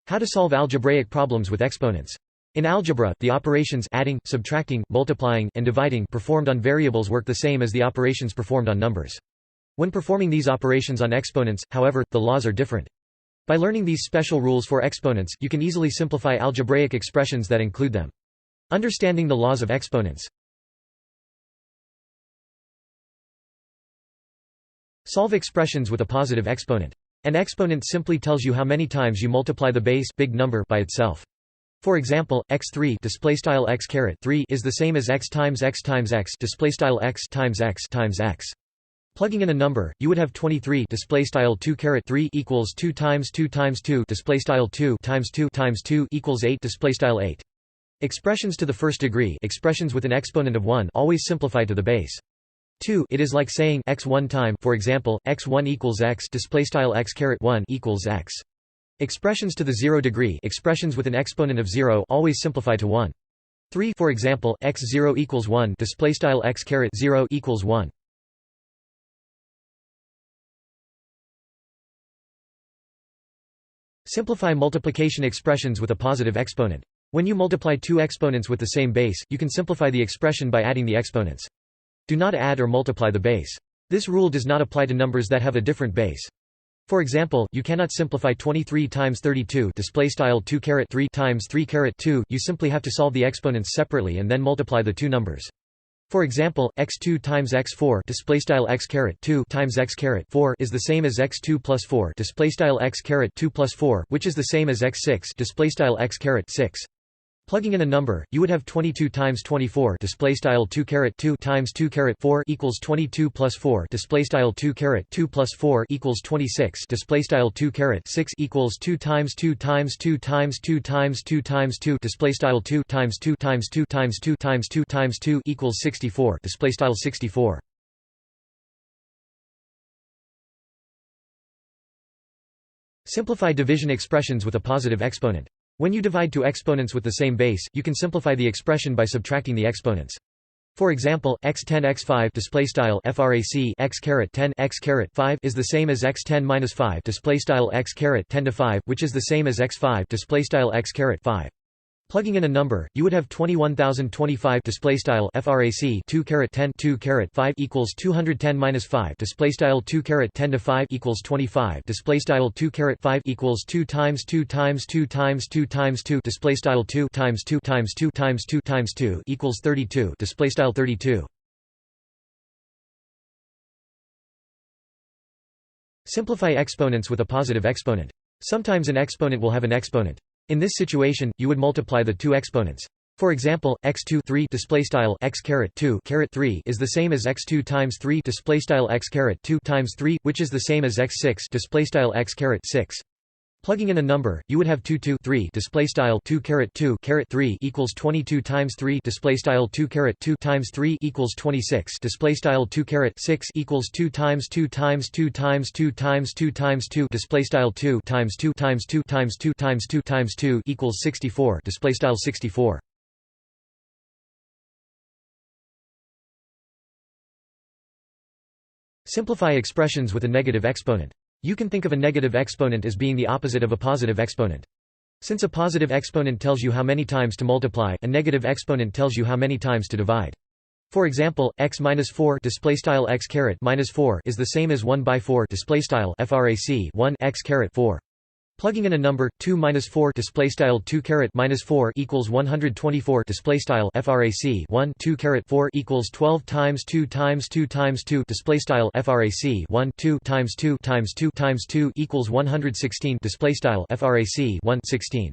How to solve algebraic problems with exponents. In algebra, the operations adding, subtracting, multiplying, and dividing performed on variables work the same as the operations performed on numbers. When performing these operations on exponents, however, the laws are different. By learning these special rules for exponents, you can easily simplify algebraic expressions that include them. Understanding the laws of exponents. Solve expressions with a positive exponent. An exponent simply tells you how many times you multiply the base big number by itself. For example, x3 (x3) is the same as x times x times x (x times x times x). Plugging in a number, you would have 23 (2) equals 2 times 2 times 2 (2 times 2 times 2 equals 8 (8). Expressions to the first degree, expressions with an exponent of 1, always simplify to the base 2. It is like saying x one time, for example, x1 equals x (x1 equals x). Expressions to the 0 degree, expressions with an exponent of 0, always simplify to 1. 3. For example, x0 equals 1 (x0 equals 1). Simplify multiplication expressions with a positive exponent. When you multiply two exponents with the same base, you can simplify the expression by adding the exponents. Do not add or multiply the base. This rule does not apply to numbers that have a different base. For example, you cannot simplify 23 times 32 (2 times 3 you simply have to solve the exponents separately and then multiply the two numbers. For example, x2 times x4 (2 times x4) is the same as x2 plus 4 (x2 plus 4), which is the same as x6 (x6). Plugging in a number, you would have 22 times 24 (2 times 2 equals 22 plus 4 (2 plus 4 equals 26 (2 6 equals 2 times 2 times 2 times 2 times 2 times 2 (2 times 2 times 2 times 2 times 2 times 2 equals 64 (64). Simplify division expressions with a positive exponent. When you divide two exponents with the same base, you can simplify the expression by subtracting the exponents. For example, x10 x5 (frac x10 x5) is the same as x10 minus 5 (x10 5), which is the same as x5 (x5). Plugging in a number, you would have 21,025 (frac 2 5) equals 210 minus 5 (2 5 equals 25 (2 5 equals 2 times 2 times 2 times 2 times 2 2 times 2 times 2 times 2 times 2 equals 32 (32). Simplify exponents with a positive exponent. Sometimes an exponent will have an exponent. In this situation, you would multiply the two exponents. For example, x2 3 (x2) is the same as x2 times 3 (x2 times 3), which is the same as x6 (x6). Plugging in a number, you would have 2 2 3 (2 equals 22 times 3 (2 times 3 equals 26 (2 6 equals 2 times 2 times 2 times 2 times 2 times 2 (2 times 2 times 2 times 2 times 2 times 2 equals 64 (64). Simplify expressions with a negative exponent. You can think of a negative exponent as being the opposite of a positive exponent. Since a positive exponent tells you how many times to multiply, a negative exponent tells you how many times to divide. For example, x minus 4 (x(-4) is the same as 1 by 4 (frac 1 x(4). Plugging in a number, 2 minus 4 (2 4) equals 124 (frac 1 2 4) equals 12 times 2 times 2 times 2 (frac 1 2 times 2 times 2 times 2 equals 116 (frac 1 16).